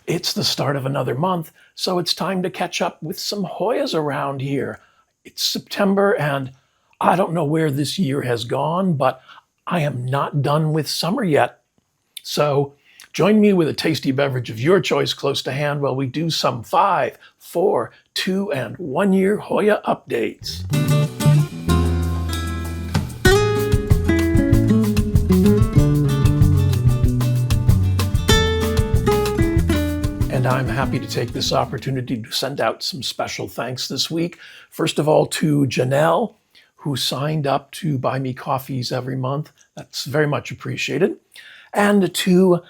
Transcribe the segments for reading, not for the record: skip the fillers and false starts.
It's the start of another month, so it's time to catch up with some Hoyas around here. It's September, and I don't know where this year has gone, but I am not done with summer yet. So join me with a tasty beverage of your choice close to hand while we do some 5, 4, 2, and 1 year Hoya updates. And I'm happy to take this opportunity to send out some special thanks this week. First of all, to Janelle, who signed up to buy me coffees every month. That's very much appreciated. And to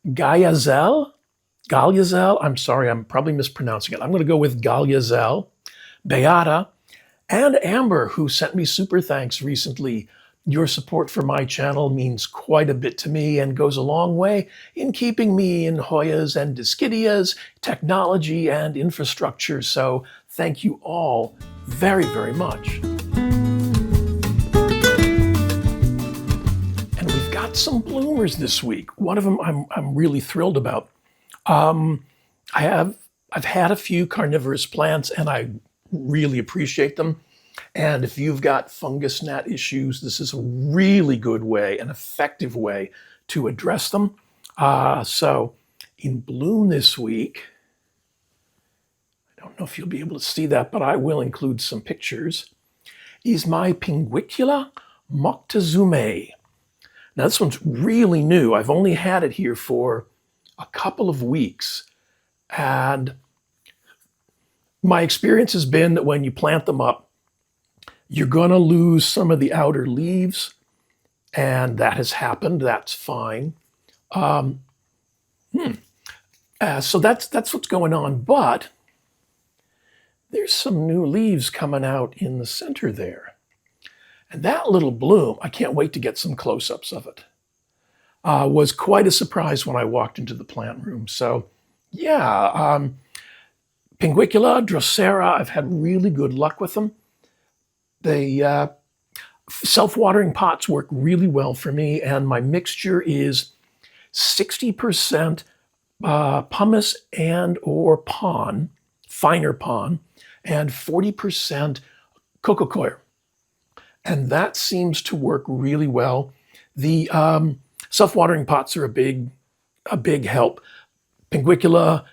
Gayazel, I'm sorry, I'm probably mispronouncing it. I'm going to go with Galyazel, Beata, and Amber, who sent me super thanks recently. Your support for my channel means quite a bit to me and goes a long way in keeping me in Hoyas and Dischidias, technology and infrastructure. So thank you all very, very much. And we've got some bloomers this week. One of them I'm really thrilled about. I've had a few carnivorous plants and I really appreciate them. And if you've got fungus gnat issues, this is a really good way, an effective way to address them. So in bloom this week, I don't know if you'll be able to see that, but I will include some pictures, is my Pinguicula Moctezuma. Now this one's really new. I've only had it here for a couple of weeks. And my experience has been that when you plant them up, you're going to lose some of the outer leaves, and that has happened. That's fine. So that's what's going on. But there's some new leaves coming out in the center there. And that little bloom, I can't wait to get some close-ups of it, was quite a surprise when I walked into the plant room. So yeah, Pinguicula, Drosera, I've had really good luck with them. The self-watering pots work really well for me, and my mixture is 60% pumice and or pon, finer pon, and 40% coco coir. And that seems to work really well. The self-watering pots are a big help. Pinguicula,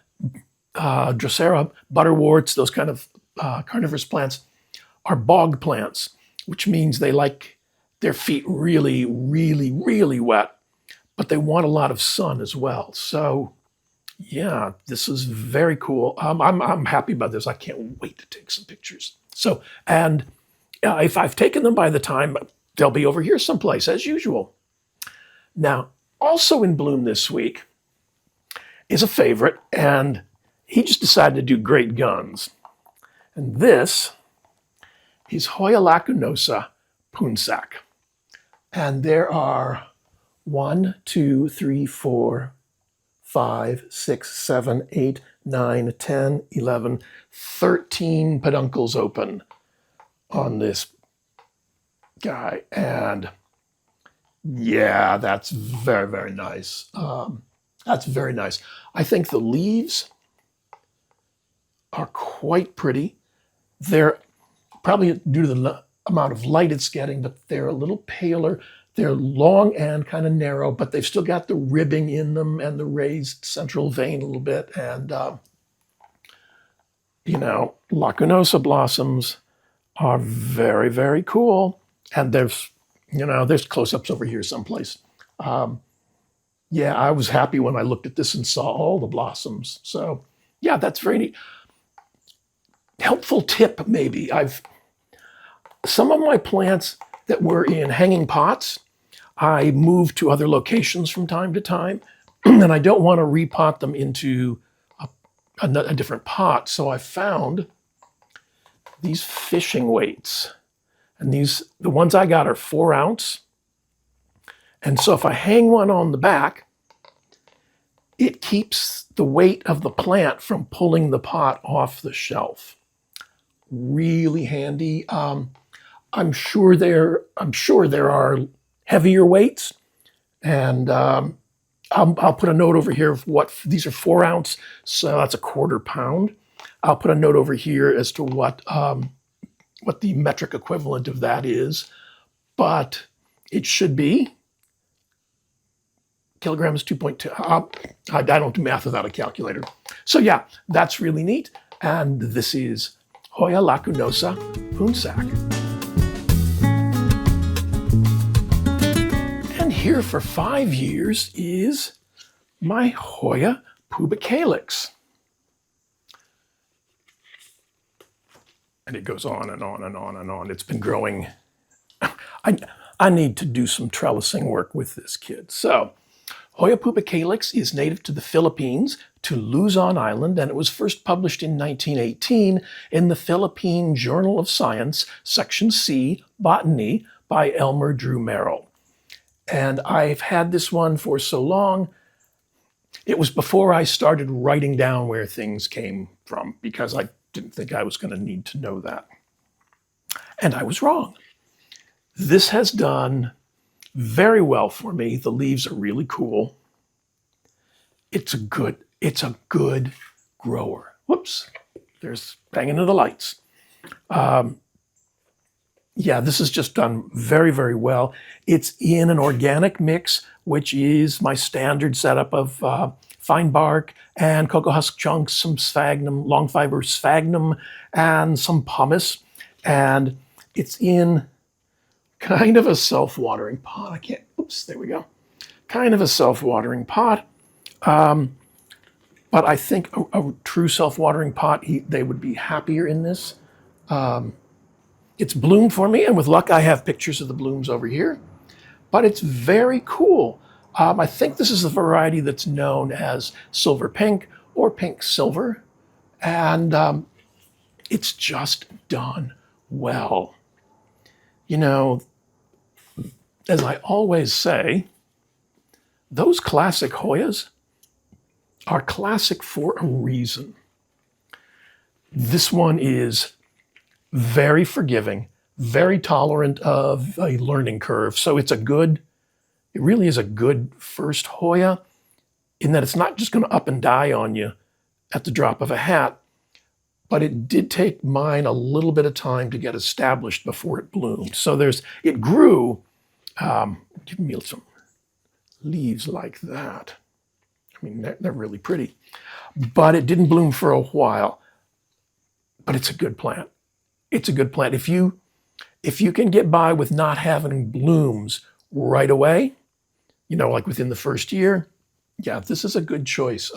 Drosera, butterworts, those kind of carnivorous plants are bog plants, which means they like their feet really, really, really wet, but they want a lot of sun as well. So yeah, this is very cool. I'm happy about this. I can't wait to take some pictures. So, and if I've taken them by the time, they'll be over here someplace as usual. Now, also in bloom this week is a favorite, and he just decided to do great guns. And this is Hoya lacunosa Poonsak. And there are 1, 2, 3, 4, 5, 6, 7, 8, 9, 10, 11, 13 peduncles open on this guy. And yeah, that's very, very nice. That's very nice. I think the leaves are quite pretty. They're probably due to the amount of light it's getting, but they're a little paler. They're long and kind of narrow, but they've still got the ribbing in them and the raised central vein a little bit. And, lacunosa blossoms are very, very cool. And there's close-ups over here someplace. Yeah, I was happy when I looked at this and saw all the blossoms. So yeah, that's very neat. Helpful tip, maybe. Some of my plants that were in hanging pots, I moved to other locations from time to time, and I don't want to repot them into a different pot. So I found these fishing weights, and the ones I got are 4 ounce. And so if I hang one on the back, it keeps the weight of the plant from pulling the pot off the shelf. Really handy. I'm sure there are heavier weights, and I'll put a note over here of what, these are 4 ounce, so that's a 1/4 pound. I'll put a note over here as to what the metric equivalent of that is, but it should be kilograms 2.2. I don't do math without a calculator. So yeah, that's really neat. And this is Hoya lacunosa Poonsak. And here for 5 years is my Hoya pubicalyx. And it goes on and on and on and on. It's been growing. I need to do some trellising work with this kid. So Hoya pubicalyx is native to the Philippines, to Luzon Island, and it was first published in 1918 in the Philippine Journal of Science, Section C, Botany, by Elmer Drew Merrill. And I've had this one for so long. It was before I started writing down where things came from, because I didn't think I was going to need to know that. And I was wrong. This has done very well for me. The leaves are really cool. It's a good grower. Whoops, there's banging into the lights. Yeah, this has just done very, very well. It's in an organic mix, which is my standard setup of fine bark and cocoa husk chunks, some sphagnum, long fiber sphagnum, and some pumice. And it's in kind of a self-watering pot. Oops, there we go. Kind of a self-watering pot. But I think a true self-watering pot, they would be happier in this. It's bloomed for me, and with luck, I have pictures of the blooms over here. But it's very cool. I think this is the variety that's known as silver pink or pink silver. And it's just done well. You know, as I always say, those classic Hoyas are classic for a reason. This one is very forgiving, very tolerant of a learning curve. So it really is a good first Hoya, in that it's not just going to up and die on you at the drop of a hat. But it did take mine a little bit of time to get established before it bloomed. So it grew, give me some leaves like that. I mean, they're really pretty. But it didn't bloom for a while. But it's a good plant. It's a good plant. If you can get by with not having blooms right away, you know, like within the first year, yeah, this is a good choice.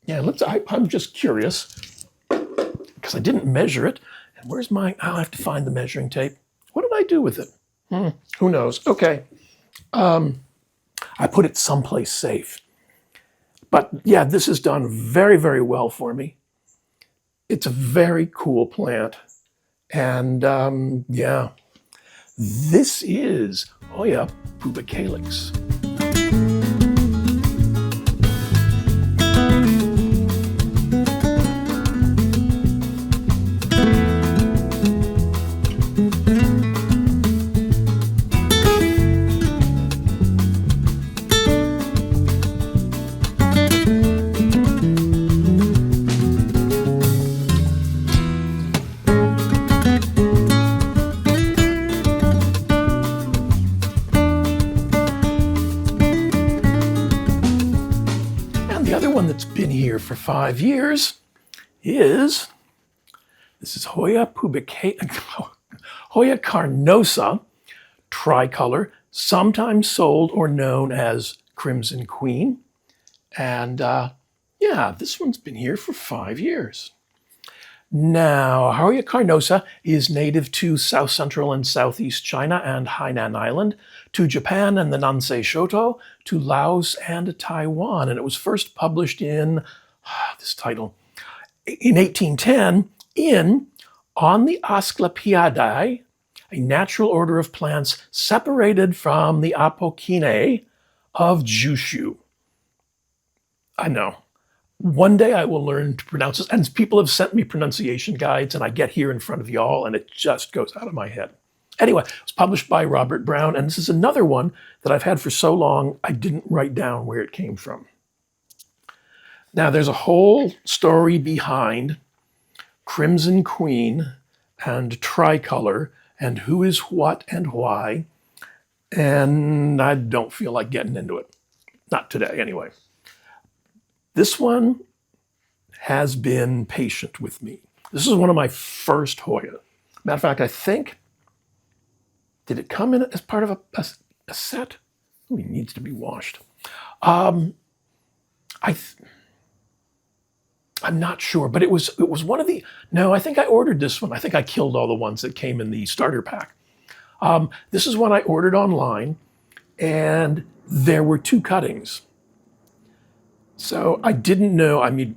Yeah, I'm just curious, because I didn't measure it. And I'll have to find the measuring tape. What did I do with it? Who knows? Okay. I put it someplace safe. But yeah, this has done very, very well for me. It's a very cool plant. And yeah, this is Hoya pubicalyx. That's been here for 5 years this is Hoya carnosa, Tricolor, sometimes sold or known as Crimson Queen. And yeah, this one's been here for 5 years. Now, Hoya carnosa is native to South Central and Southeast China and Hainan Island, to Japan and the Nansei Shoto, to Laos and Taiwan. And it was first published in, this title, in 1810 On the Asclepiadae, a natural order of plants separated from the Apocynae of Jushu. I know. One day I will learn to pronounce this, and people have sent me pronunciation guides, and I get here in front of y'all, and it just goes out of my head. Anyway, it was published by Robert Brown, and this is another one that I've had for so long I didn't write down where it came from. Now, there's a whole story behind Crimson Queen and Tricolor and who is what and why, and I don't feel like getting into it. Not today, anyway. This one has been patient with me. This is one of my first Hoya. Matter of fact, I think, did it come in as part of a set? Oh, it needs to be washed. I'm not sure, but it was one of the, no, I think I ordered this one. I think I killed all the ones that came in the starter pack. This is one I ordered online, and there were 2 cuttings. So I didn't know, I mean,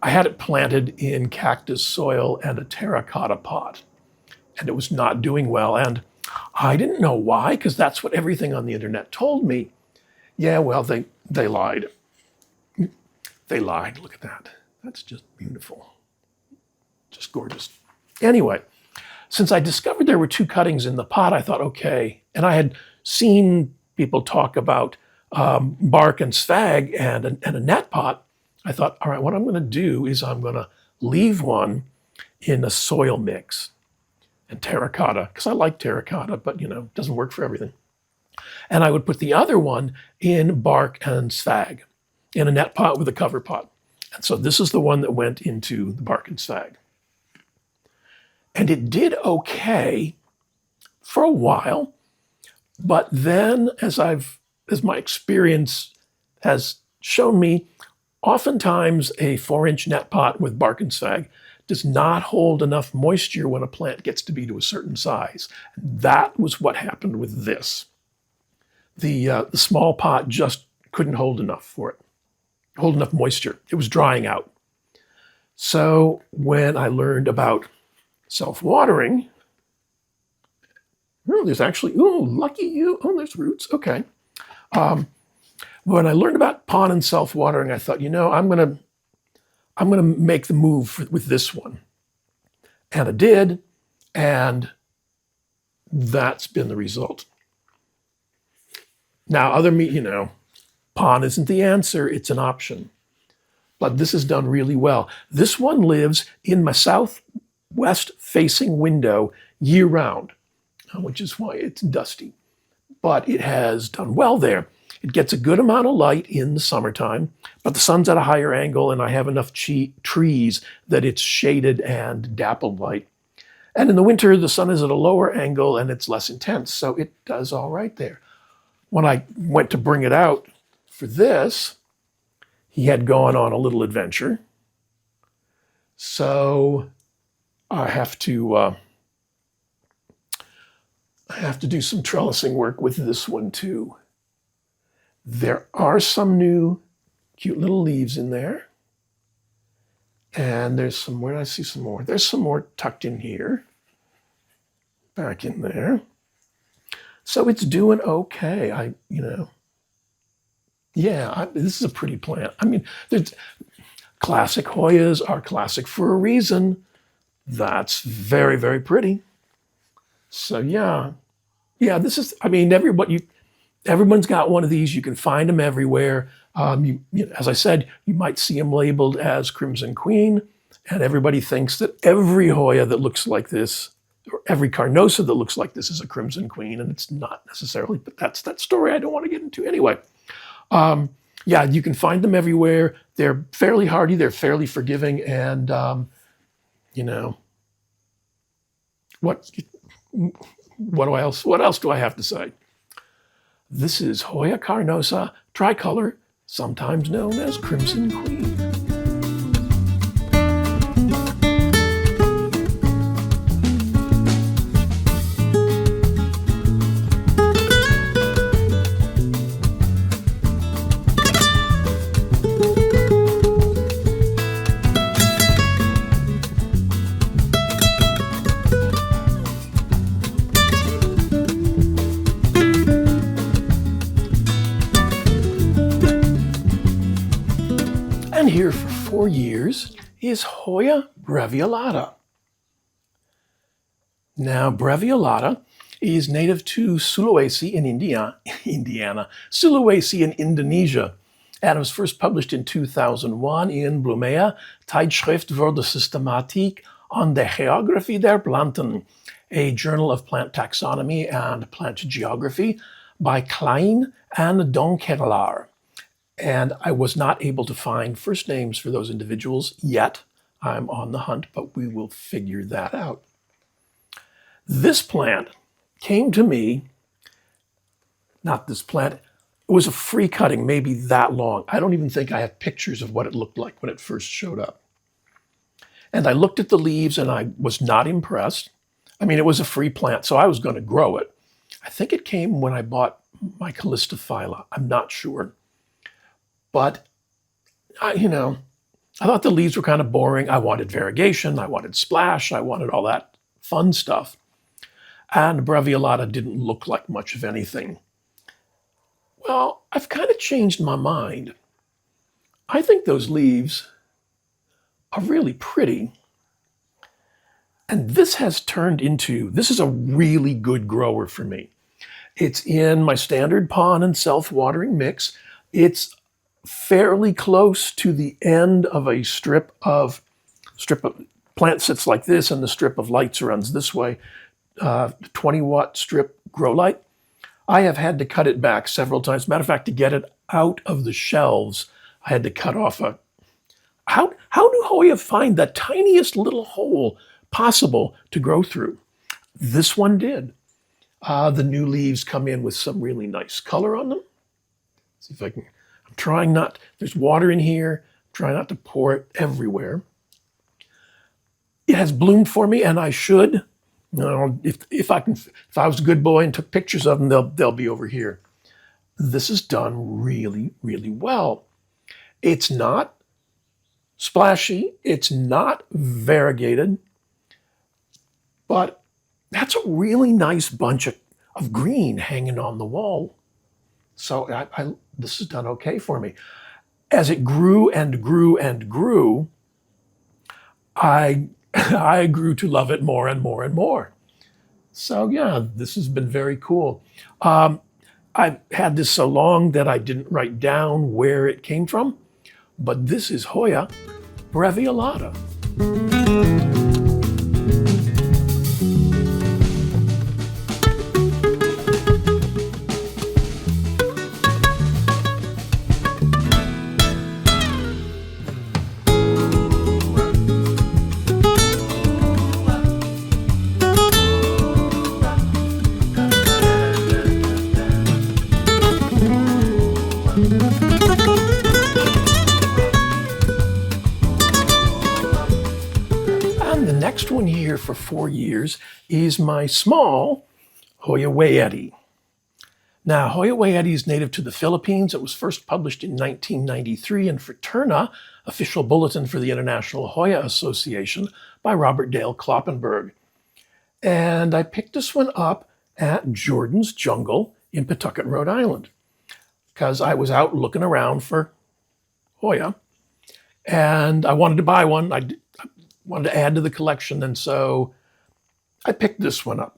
I had it planted in cactus soil and a terracotta pot, and it was not doing well. And I didn't know why, because that's what everything on the internet told me. Yeah, well, they lied. They lied. Look at that. That's just beautiful. Just gorgeous. Anyway, since I discovered there were 2 cuttings in the pot, I thought, okay. And I had seen people talk about bark and sphagnum and a net pot. I thought, all right, what I'm going to do is I'm going to leave one in a soil mix and terracotta, because I like terracotta, but you know, it doesn't work for everything. And I would put the other one in bark and sphagnum in a net pot with a cover pot. And so this is the one that went into the bark and sphagnum. And it did okay for a while, but then as my experience has shown me, oftentimes a 4-inch net pot with bark and sphagnum does not hold enough moisture when a plant gets to be to a certain size. That was what happened with this. The small pot just couldn't hold enough for it, hold enough moisture. It was drying out. So when I learned about self-watering, oh, there's actually, oh, lucky you. Oh, there's roots. Okay. When I learned about pond and self-watering, I thought, you know, I'm gonna make the move with this one. And I did, and that's been the result. Now, you know, pond isn't the answer, it's an option. But this is done really well. This one lives in my southwest facing window year-round, which is why it's dusty. But it has done well there. It gets a good amount of light in the summertime, but the sun's at a higher angle and I have enough trees that it's shaded and dappled light. And in the winter, the sun is at a lower angle and it's less intense, so it does all right there. When I went to bring it out for this, he had gone on a little adventure. So I have to do some trellising work with this one too. There are some new cute little leaves in there. And there's some, where did I see some more? There's some more tucked in here. Back in there. So it's doing okay. This is a pretty plant. I mean, classic Hoyas are classic for a reason. That's very, very pretty. So yeah, this is, I mean, everyone's got one of these. You can find them everywhere. As I said, you might see them labeled as Crimson Queen, and everybody thinks that every Hoya that looks like this, or every carnosa that looks like this, is a Crimson Queen, and it's not necessarily, but that's that story I don't want to get into. Anyway, you can find them everywhere. They're fairly hardy, they're fairly forgiving, and, what else do I have to say? This is Hoya carnosa tricolor, sometimes known as Crimson Queen. And here for 4 years is Hoya breviolata. Now, Breviolata is native to Sulawesi in Indiana, Sulawesi in Indonesia, and was first published in 2001 in Blumea, Tijdschrift voor de Systematiek aan de Geografie der Planten, a journal of plant taxonomy and plant geography by Klein and Donkerlaar. And I was not able to find first names for those individuals yet. I'm on the hunt, but we will figure that out. This plant came to me, not this plant, it was a free cutting, maybe that long. I don't even think I have pictures of what it looked like when it first showed up. And I looked at the leaves and I was not impressed. I mean, it was a free plant, so I was going to grow it. I think it came when I bought my Calistophylla. I'm not sure. But, I thought the leaves were kind of boring. I wanted variegation. I wanted splash. I wanted all that fun stuff. And Breviolata didn't look like much of anything. Well, I've kind of changed my mind. I think those leaves are really pretty. And this is a really good grower for me. It's in my standard pond and self-watering mix. It's fairly close to the end of a strip of plant sits like this, and the strip of lights runs this way. 20-watt strip grow light. I have had to cut it back several times. Matter of fact, to get it out of the shelves, I had to cut off how do Hoya find the tiniest little hole possible to grow through? This one did. The new leaves come in with some really nice color on them. Let's see if I can, there's water in here. Try not to pour it everywhere. It has bloomed for me, and I should. If I was a good boy and took pictures of them, they'll be over here. This is done really, really well. It's not splashy. It's not variegated. But that's a really nice bunch of green hanging on the wall. So this has done okay for me. As it grew and grew and grew, I grew to love it more and more and more. So yeah, this has been very cool. I've had this so long that I didn't write down where it came from, but this is Hoya breviolata. And the next one here for 4 years is my small Hoya wayeti. Now, Hoya wayeti is native to the Philippines. It was first published in 1993 in Fraterna, Official Bulletin for the International Hoya Association, by Robert Dale Kloppenberg. And I picked this one up at Jordan's Jungle in Pawtucket, Rhode Island, because I was out looking around for Hoya, and I wanted to buy one. I wanted to add to the collection, and so I picked this one up.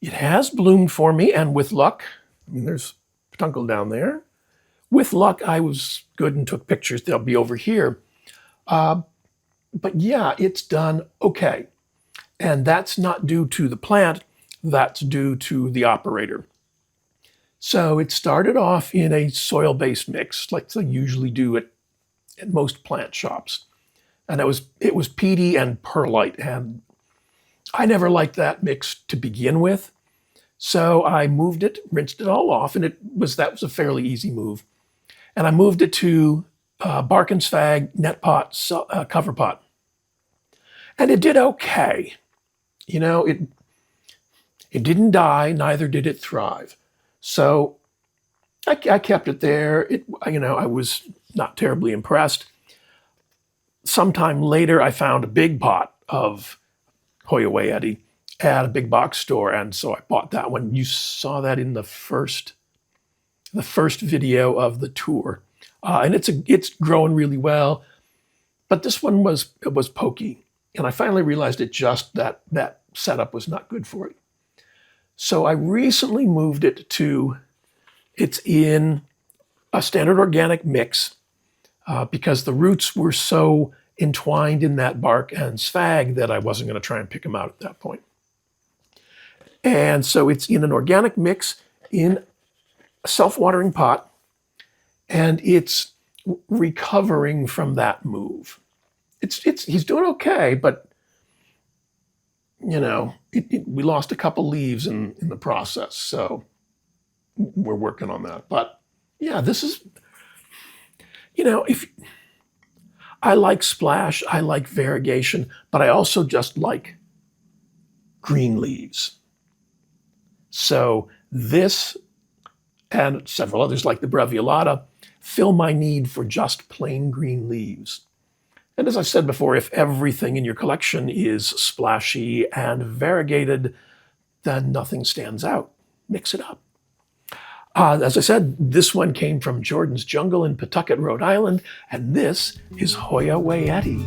It has bloomed for me, and with luck, there's Petuncle down there. With luck, I was good and took pictures. They'll be over here. But yeah, it's done okay. And that's not due to the plant, that's due to the operator. So it started off in a soil-based mix, like they usually do at most plant shops. And it was peaty and perlite, and I never liked that mix to begin with. So I moved it, rinsed it all off, and that was a fairly easy move. And I moved it to bark and sphagnum net pot, cover pot. And it did okay. It didn't die, neither did it thrive. So I kept it there. I was not terribly impressed. Sometime later, I found a big pot of Hoya wayeti at a big box store, and so I bought that one. You saw that in the first video of the tour, and it's growing really well. But this one was pokey, And I finally realized that setup was not good for it. So I recently moved it to, it's in a standard organic mix because the roots were so entwined in that bark and sphagnum that I wasn't going to try and pick them out at that point. And so it's in an organic mix in a self-watering pot, and it's recovering from that move. He's doing okay, but you know, we lost a couple leaves in the process, so we're working on that. But yeah, this is, you know, if I like splash, I like variegation, but I also just like green leaves. So this and several others like the breviolata fill my need for just plain green leaves. And as I've said before, if everything in your collection is splashy and variegated, then nothing stands out. Mix it up. As I said, this one came from Jordan's Jungle in Pawtucket, Rhode Island, and this is Hoya Wayeti.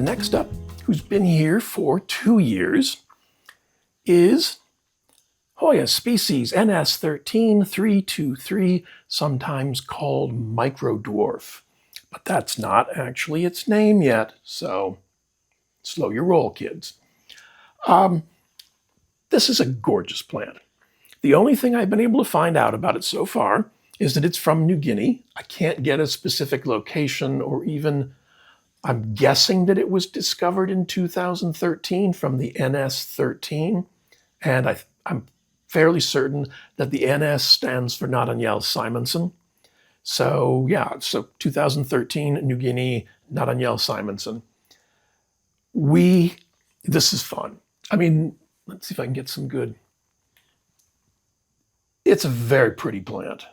Next up, who's been here for 2 years, is Hoya species NS13323, sometimes called microdwarf. But that's not actually its name yet, so slow your roll, kids. This is a gorgeous plant. The only thing I've been able to find out about it so far is that it's from New Guinea. I can't get a specific location or even, I'm guessing that it was discovered in 2013 from the NS13. And I'm fairly certain that the NS stands for Nathaniel Simonson. So yeah, so 2013, New Guinea, Nathaniel Simonson. This is fun. I mean, let's see if I can get some good. It's a very pretty plant.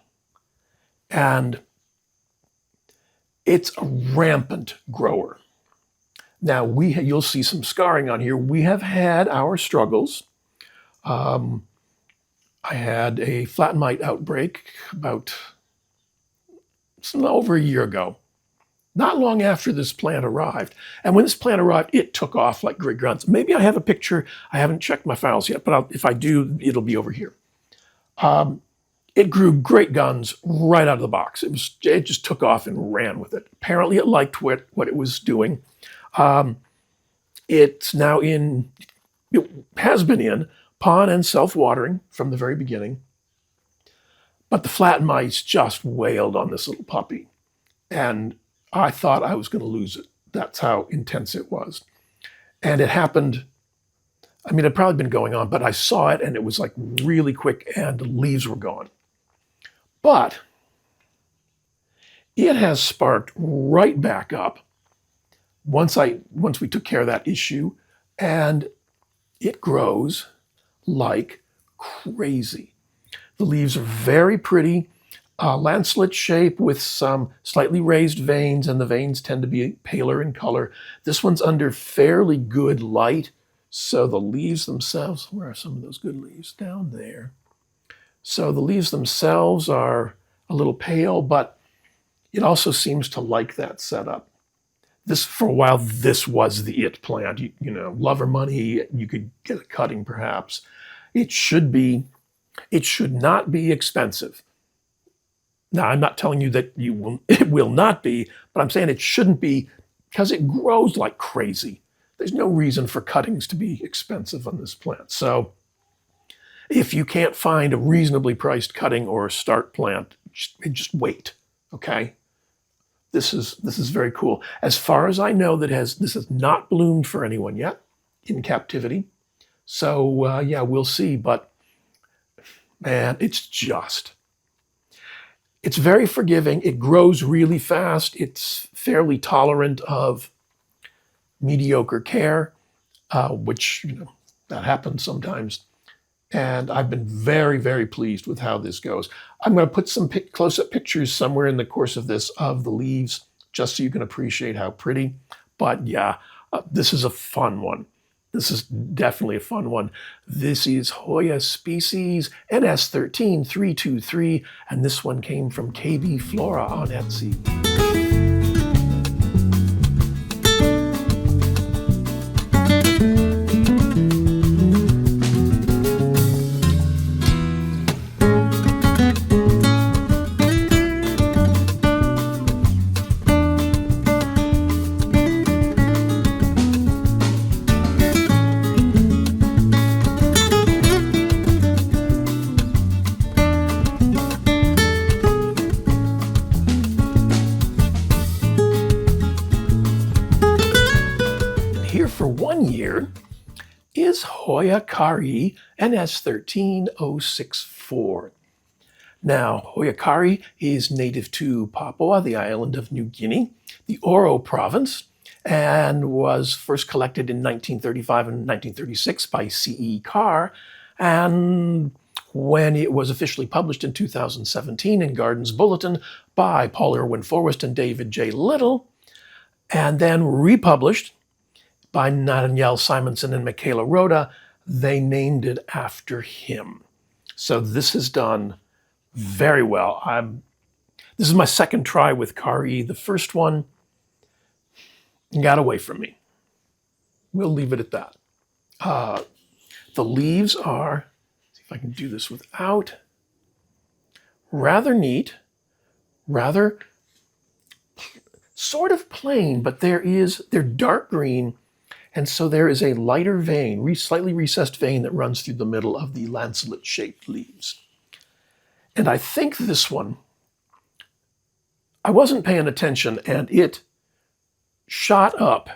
And it's a rampant grower. Now, you'll see some scarring on here. We have had our struggles. I had a flat mite outbreak about over a year ago, not long after this plant arrived. And when this plant arrived, it took off like great guns. Maybe I have a picture. I haven't checked my files yet, but if I do, it'll be over here. It grew great guns right out of the box. It just took off and ran with it. Apparently it liked what it was doing. It's now it has been in pond and self-watering from the very beginning. But the flat mites just wailed on this little puppy. And I thought I was going to lose it. That's how intense it was. And it happened, I mean, it'd probably been going on, but I saw it and it was like really quick and the leaves were gone. But it has sparked right back up once we took care of that issue, and it grows like crazy. The leaves are very pretty, lancelet shape with some slightly raised veins, and the veins tend to be paler in color. This one's under fairly good light, so the leaves themselves, where are some of those good leaves? Down there. So the leaves themselves are a little pale, but it also seems to like that setup. For a while, this was the it plant. You know, love or money, you could get a cutting perhaps. It should not be expensive. Now, I'm not telling you that it will not be, but I'm saying it shouldn't be because it grows like crazy. There's no reason for cuttings to be expensive on this plant. So if you can't find a reasonably priced cutting or a start plant, just wait, okay? This is very cool. As far as I know, this has not bloomed for anyone yet in captivity. So yeah, we'll see. But man, it's very forgiving. It grows really fast. It's fairly tolerant of mediocre care, which, that happens sometimes. And I've been very, very pleased with how this goes. I'm going to put some close-up pictures somewhere in the course of this of the leaves, just so you can appreciate how pretty. But yeah, this is a fun one. This is definitely a fun one. This is Hoya species NS13323, and this one came from KB Flora on Etsy. Here for 1 year is Hoya carrii NS13064. Now, Hoya carrii is native to Papua, the island of New Guinea, the Oro province, and was first collected in 1935 and 1936 by C.E. Carr, and when it was officially published in 2017 in Gardens Bulletin by Paul Irwin Forrest and David J. Little, and then republished by Danielle Simonson and Michaela Rhoda, they named it after him. So this has done very well. This is my second try with carrii. The first one got away from me. We'll leave it at that. The leaves are, see if I can do this without, rather neat, rather sort of plain, but they're dark green. And so there is a lighter vein, slightly recessed vein that runs through the middle of the lancelet-shaped leaves. And I think this one, I wasn't paying attention, and it shot up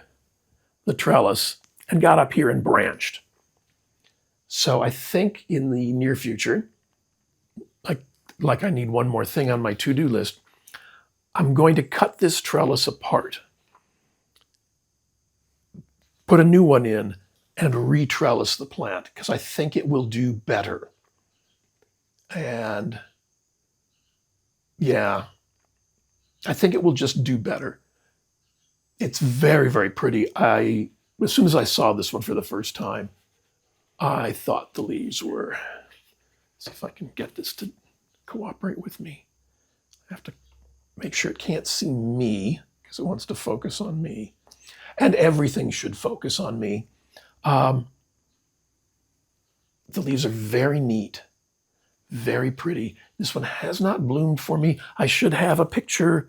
the trellis and got up here and branched. So I think in the near future, like I need one more thing on my to-do list, I'm going to cut this trellis apart, put a new one in, and re-trellis the plant, because I think it will do better. And yeah, I think it will just do better. It's very, very pretty. As soon as I saw this one for the first time, I thought the leaves were, let's see if I can get this to cooperate with me. I have to make sure it can't see me, because it wants to focus on me. And everything should focus on me. The leaves are very neat, very pretty. This one has not bloomed for me. I should have a picture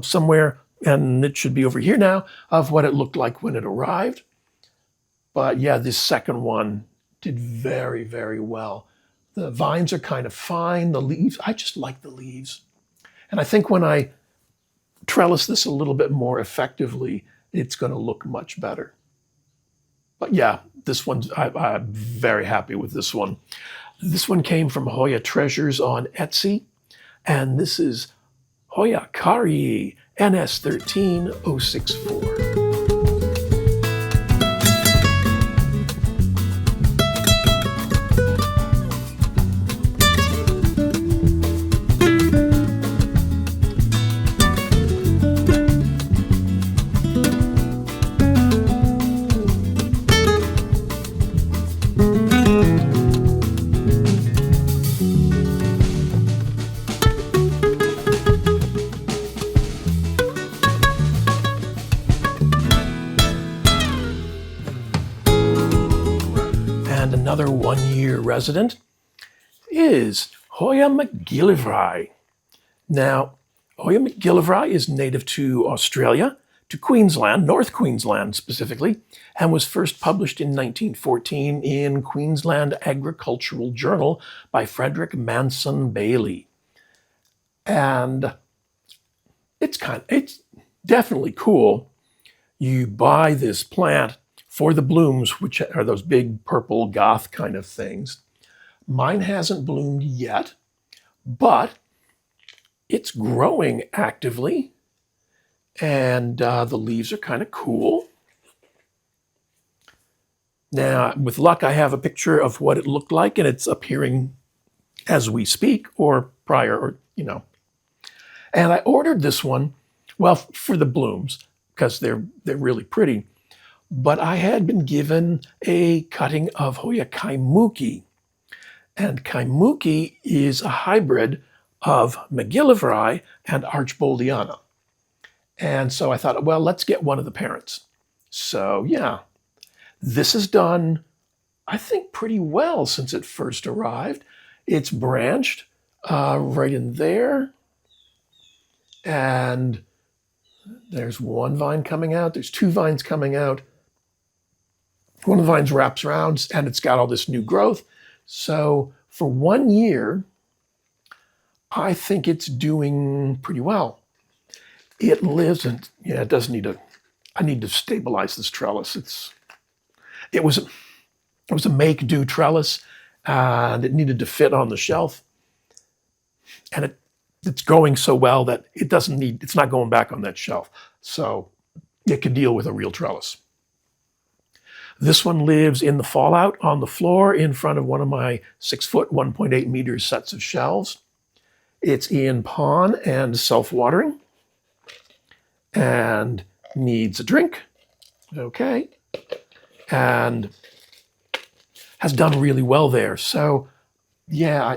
somewhere, and it should be over here now, of what it looked like when it arrived. But yeah, this second one did very, very well. The vines are kind of fine. The leaves, I just like the leaves. And I think when I trellis this a little bit more effectively, it's going to look much better. But yeah, this one, I'm very happy with this one. This one came from Hoya Treasures on Etsy, and this is Hoya carrii NS13064. Another 1 year resident is Hoya McGillivray. Now, Hoya McGillivray is native to Australia, to Queensland, North Queensland specifically, and was first published in 1914 in Queensland Agricultural Journal by Frederick Manson Bailey. And it's definitely cool. You buy this plant for the blooms, which are those big purple goth kind of things. Mine hasn't bloomed yet, but it's growing actively, and the leaves are kind of cool. Now, with luck, I have a picture of what it looked like, and it's appearing as we speak or prior, or, And I ordered this one, well, for the blooms, because they're really pretty. But I had been given a cutting of Hoya kaimuki. And kaimuki is a hybrid of McGillivray and Archboldiana. And so I thought, well, let's get one of the parents. So yeah, this has done, I think, pretty well since it first arrived. It's branched right in there. And there's one vine coming out. There's two vines coming out. One of the vines wraps around and it's got all this new growth. So for 1 year, I think it's doing pretty well. It lives in, it does need I need to stabilize this trellis. It was a make-do trellis, and it needed to fit on the shelf. And it's going so well that it's not going back on that shelf. So it can deal with a real trellis. This one lives in the fallout on the floor in front of one of my 6-foot, 1.8 meters sets of shelves. It's in pond and self-watering and needs a drink. Okay. And has done really well there. So yeah,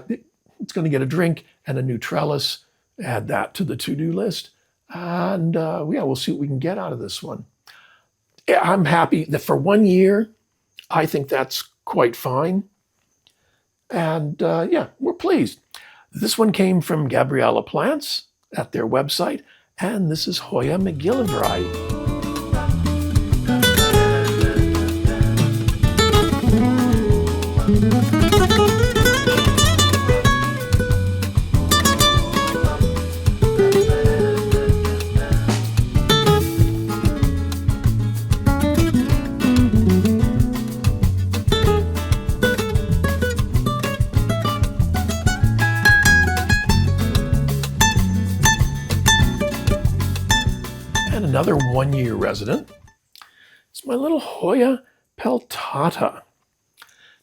it's going to get a drink and a new trellis. Add that to the to-do list. And yeah, we'll see what we can get out of this one. I'm happy that for 1 year, I think that's quite fine. And yeah, we're pleased. This one came from Gabriella Plants at their website, and this is Hoya McGillivray. Another 1 year resident. It's my little Hoya Peltata.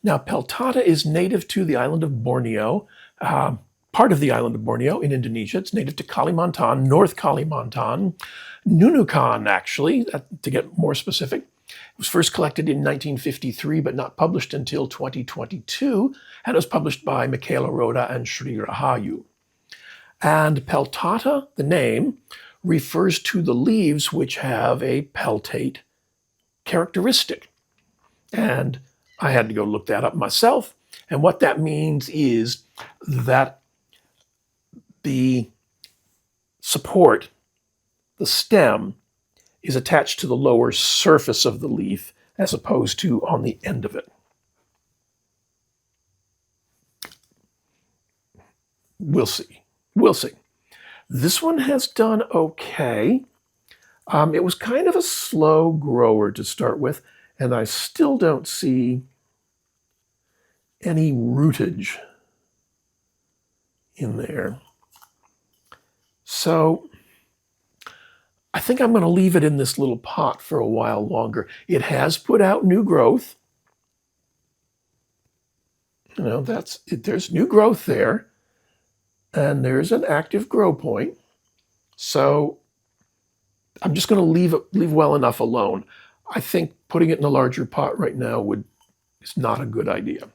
Now, Peltata is native to the island of Borneo, part of the island of Borneo in Indonesia. It's native to Kalimantan, North Kalimantan, Nunukan, actually, to get more specific. It was first collected in 1953, but not published until 2022, and it was published by Michaela Rhoda and Sri Rahayu. And Peltata, the name, refers to the leaves which have a peltate characteristic. And I had to go look that up myself. And what that means is that the support, the stem, is attached to the lower surface of the leaf as opposed to on the end of it. We'll see. We'll see. This one has done okay. It was kind of a slow grower to start with, and I still don't see any rootage in there. So I think I'm going to leave it in this little pot for a while longer. It has put out new growth. There's new growth there. And there's an active grow point. So I'm just going to leave well enough alone. I think putting it in a larger pot right now is not a good idea.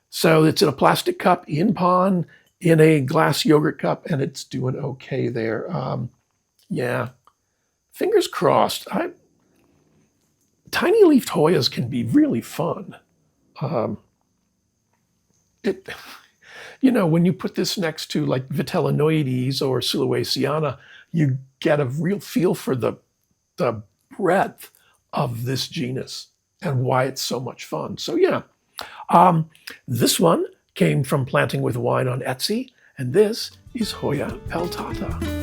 So it's in a plastic cup in pond, in a glass yogurt cup, and it's doing okay there. Yeah, fingers crossed. Tiny leafed Hoyas can be really fun. When you put this next to like Vitellinoides or Siluaceana, you get a real feel for the breadth of this genus and why it's so much fun. So yeah, this one came from Planting with Wine on Etsy, and this is Hoya Peltata.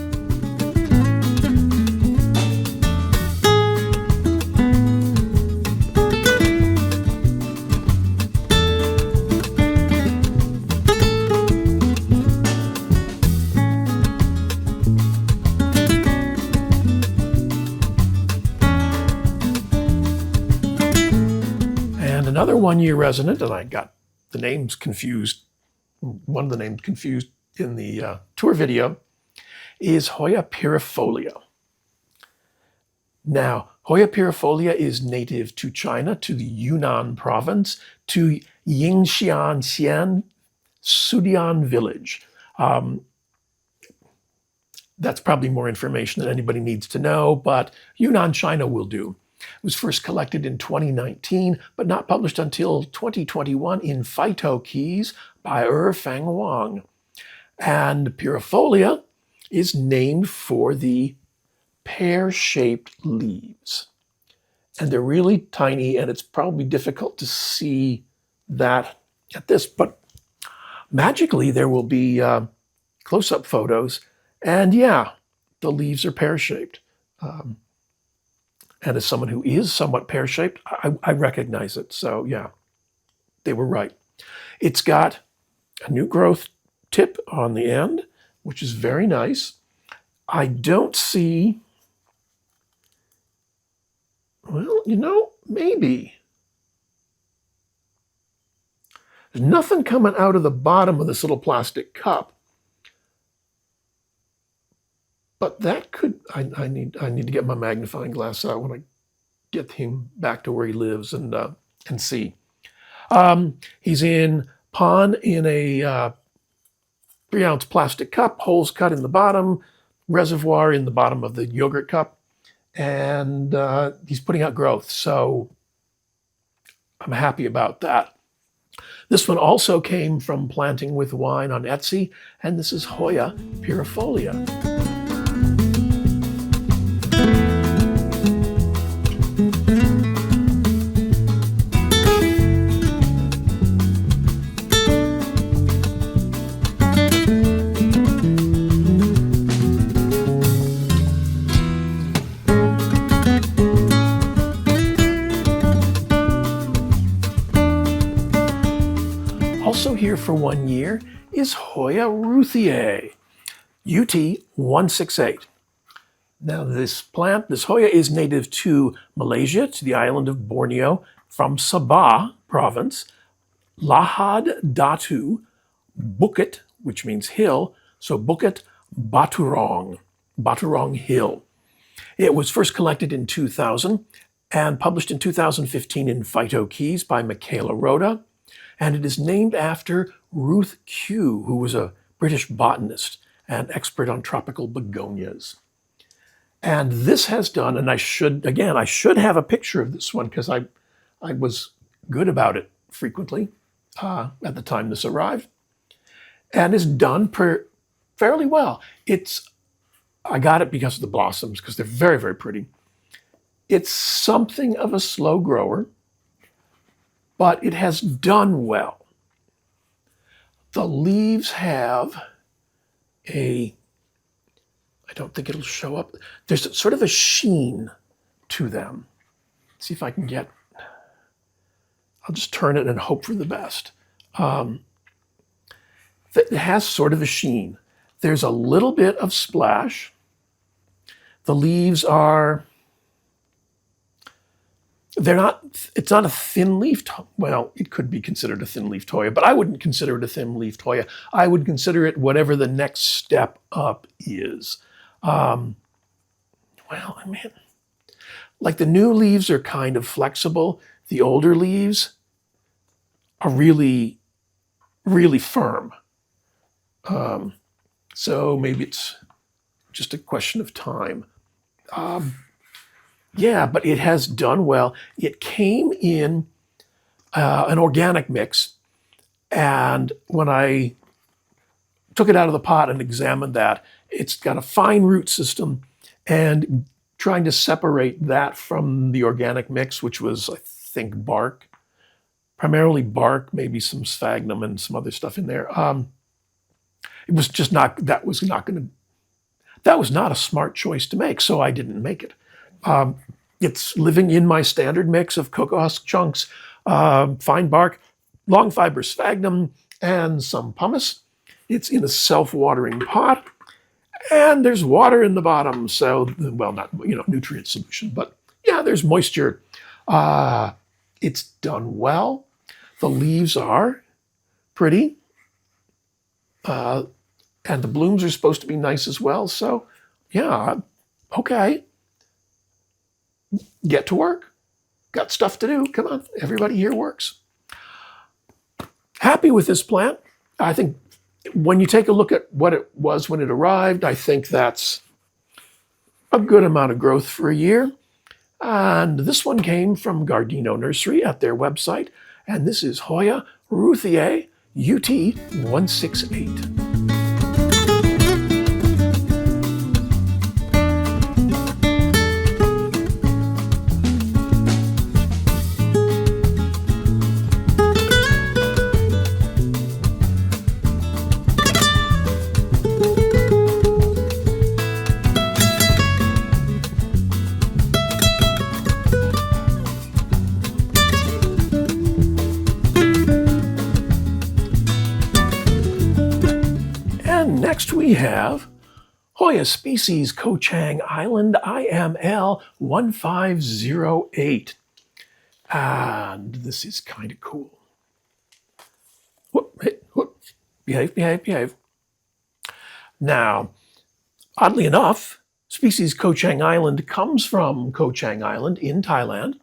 Another 1 year resident, and I got the names confused, one of the names confused in the tour video, is Hoya pirifolia. Now, Hoya pirifolia is native to China, to the Yunnan province, to Yingxian Xian Sudian village. That's probably more information than anybody needs to know, but Yunnan, China will do. It was first collected in 2019, but not published until 2021 in Phyto Keys by Feng Wang. And pirifolia is named for the pear-shaped leaves. And they're really tiny, and it's probably difficult to see that at this, but magically there will be close-up photos, and yeah, the leaves are pear-shaped. And as someone who is somewhat pear-shaped, I recognize it. So yeah, they were right. It's got a new growth tip on the end, which is very nice. I don't see, well, you know, maybe. There's nothing coming out of the bottom of this little plastic cup. But that could, I need to get my magnifying glass out when I get him back to where he lives and see. He's in pond in a 3-ounce plastic cup, holes cut in the bottom, reservoir in the bottom of the yogurt cup, and he's putting out growth. So I'm happy about that. This one also came from Planting with Wine on Etsy, and this is Hoya pirifolia. Also here for 1 year is Hoya ruthiae, UT168. Now this plant, this Hoya, is native to Malaysia, to the island of Borneo, from Sabah province, Lahad Datu, Bukit, which means hill, so Bukit Baturong, Baturong Hill. It was first collected in 2000 and published in 2015 in Phyto Keys by Michaela Rhoda. And it is named after Ruth Q, who was a British botanist and expert on tropical begonias. And this has done, and I should have a picture of this one because I was good about it frequently at the time this arrived. And it's done fairly well. I got it because of the blossoms, because they're very, very pretty. It's something of a slow grower, but it has done well. The leaves have I don't think it'll show up. There's sort of a sheen to them. Let's see if I can get, I'll just turn it and hope for the best. It has sort of a sheen. There's a little bit of splash. The leaves are, it's not a thin-leafed, well, it could be considered a thin-leafed Hoya, but I wouldn't consider it a thin-leafed Hoya. I would consider it whatever the next step up is. Well, I mean, like the new leaves are kind of flexible. The older leaves are really, really firm. So maybe it's just a question of time. Yeah, but it has done well. It came in an organic mix, and when I took it out of the pot and examined that, it's got a fine root system, and trying to separate that from the organic mix, which was, I think, bark, primarily bark, maybe some sphagnum and some other stuff in there. It was just not, that was not a smart choice to make, so I didn't make it. It's living in my standard mix of cocoa husk chunks, fine bark, long fiber sphagnum, and some pumice. It's in a self-watering pot, and there's water in the bottom, so, well, not, nutrient solution, but yeah, there's moisture. It's done well. The leaves are pretty. And the blooms are supposed to be nice as well. So, yeah, okay. Get to work. Got stuff to do. Come on, everybody here works. Happy with this plant. I think when you take a look at what it was when it arrived, I think that's a good amount of growth for a year. And this one came from Gardino Nursery at their website. And this is Hoya Ruthiae UT168. Next we have Hoya species Chang Island IML 1508. And this is kind of cool. Whoop, hey, whoop. Behave, behave, behave. Now, oddly enough, species Chang Island comes from Chang Island in Thailand,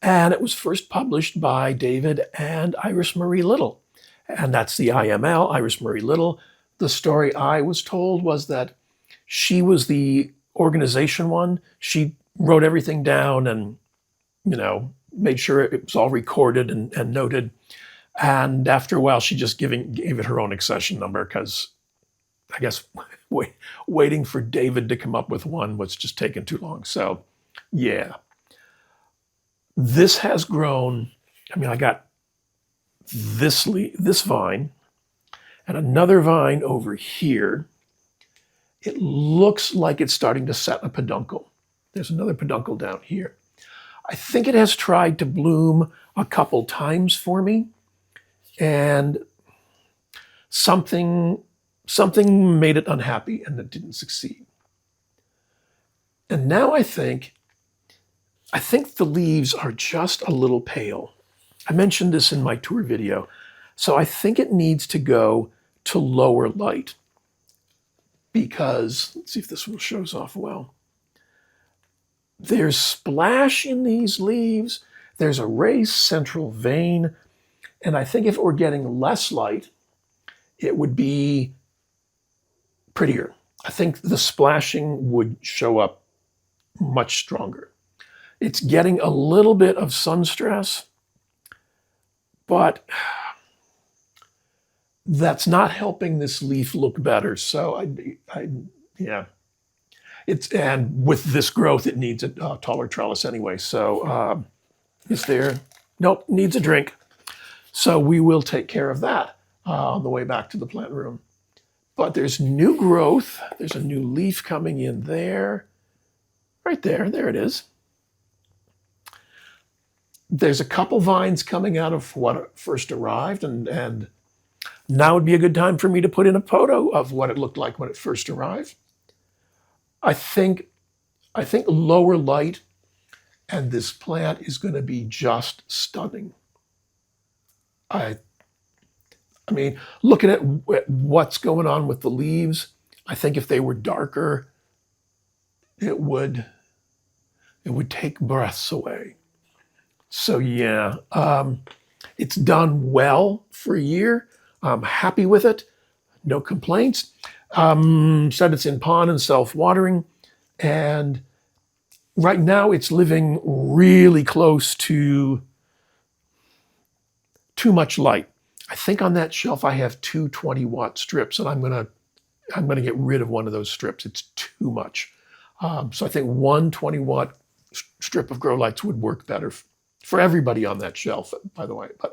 and it was first published by David and Iris Marie Little. And that's the IML, Iris Marie Little. The story I was told was that she was the organization one. She wrote everything down and, made sure it was all recorded and noted. And after a while, she just gave it her own accession number because I guess waiting for David to come up with one was just taking too long. So, yeah. This has grown. I got this vine and another vine over here. It looks like it's starting to set a peduncle. There's another peduncle down here. I think it has tried to bloom a couple times for me, and something made it unhappy and it didn't succeed. And now I think the leaves are just a little pale. I mentioned this in my tour video. So I think it needs to go to lower light because, let's see if this one shows off well. There's splash in these leaves. There's a raised central vein. And I think if it were getting less light, it would be prettier. I think the splashing would show up much stronger. It's getting a little bit of sun stress, but that's not helping this leaf look better. So yeah. And with this growth, it needs a taller trellis anyway. So is there? Nope, needs a drink. So we will take care of that on the way back to the plant room. But there's new growth. There's a new leaf coming in there. Right there, there it is. There's a couple vines coming out of what first arrived, and now would be a good time for me to put in a photo of what it looked like when it first arrived. I think lower light and this plant is going to be just stunning. I mean, looking at what's going on with the leaves, I think if they were darker, it would take breaths away. So yeah, it's done well for a year. I'm happy with it. No complaints. Said it's in pond and self-watering. And right now it's living really close to too much light. I think on that shelf I have two 20-watt strips, and I'm gonna get rid of one of those strips. It's too much. So I think one 20-watt strip of grow lights would work better for everybody on that shelf, by the way. But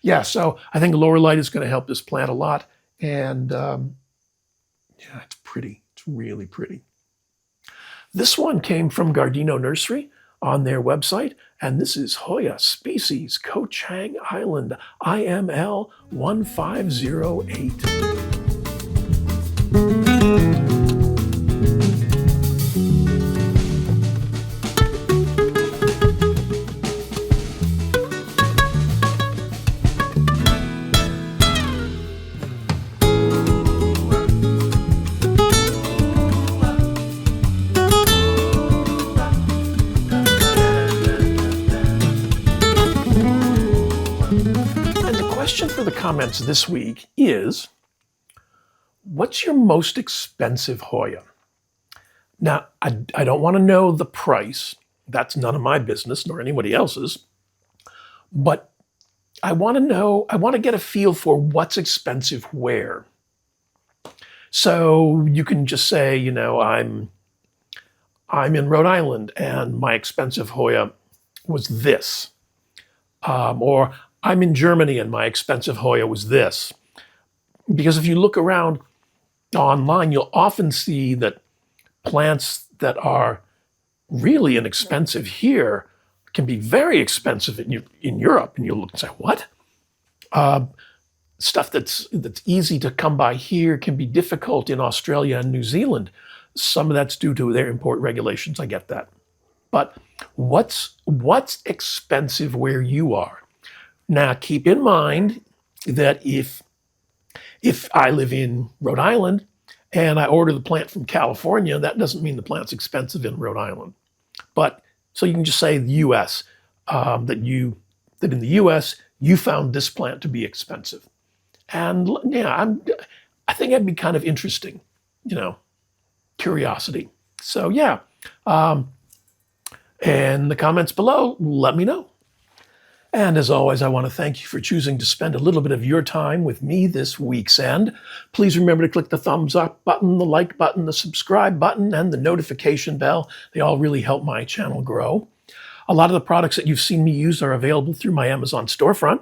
yeah, so I think lower light is going to help this plant a lot. And yeah, it's pretty. It's really pretty. This one came from Gardino Nursery on their website. And this is Hoya species Chang Island IML 1508. comments this week is, what's your most expensive Hoya? Now, I don't want to know the price. That's none of my business, nor anybody else's. But I want to get a feel for what's expensive where. So you can just say, you know, I'm in Rhode Island and my expensive Hoya was this. Or I'm in Germany and my expensive Hoya was this. Because if you look around online, you'll often see that plants that are really inexpensive here can be very expensive in Europe. And you'll look and say, what? Stuff that's easy to come by here can be difficult in Australia and New Zealand. Some of that's due to their import regulations. I get that. But what's expensive where you are? Now, keep in mind that if I live in Rhode Island and I order the plant from California, that doesn't mean the plant's expensive in Rhode Island. But so you can just say the U.S. that in the U.S. you found this plant to be expensive. And yeah, I think that'd be kind of interesting, you know, curiosity. So yeah, in the comments below, let me know. And as always, I want to thank you for choosing to spend a little bit of your time with me this week's end. Please remember to click the thumbs up button, the like button, the subscribe button, and the notification bell. They all really help my channel grow. A lot of the products that you've seen me use are available through my Amazon storefront.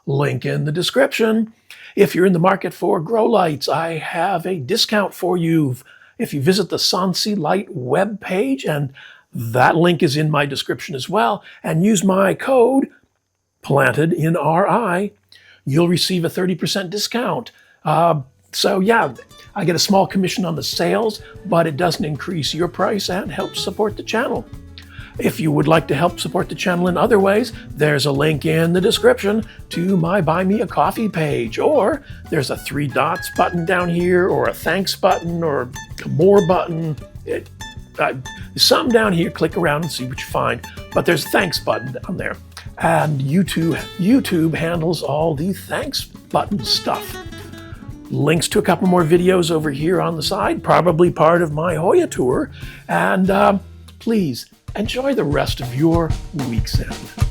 Link in the description. If you're in the market for grow lights, I have a discount for you if you visit the Sansi Light webpage, and that link is in my description as well, and use my code planted in RI, you'll receive a 30% discount. So yeah, I get a small commission on the sales, but it doesn't increase your price and helps support the channel. If you would like to help support the channel in other ways, there's a link in the description to my Buy Me a Coffee page, or there's a 3 dots button down here, or a thanks button, or a more button. There's something down here, click around and see what you find, but there's a thanks button down there. And YouTube handles all the thanks button stuff. Links to a couple more videos over here on the side, probably part of my Hoya tour, and please enjoy the rest of your week's end.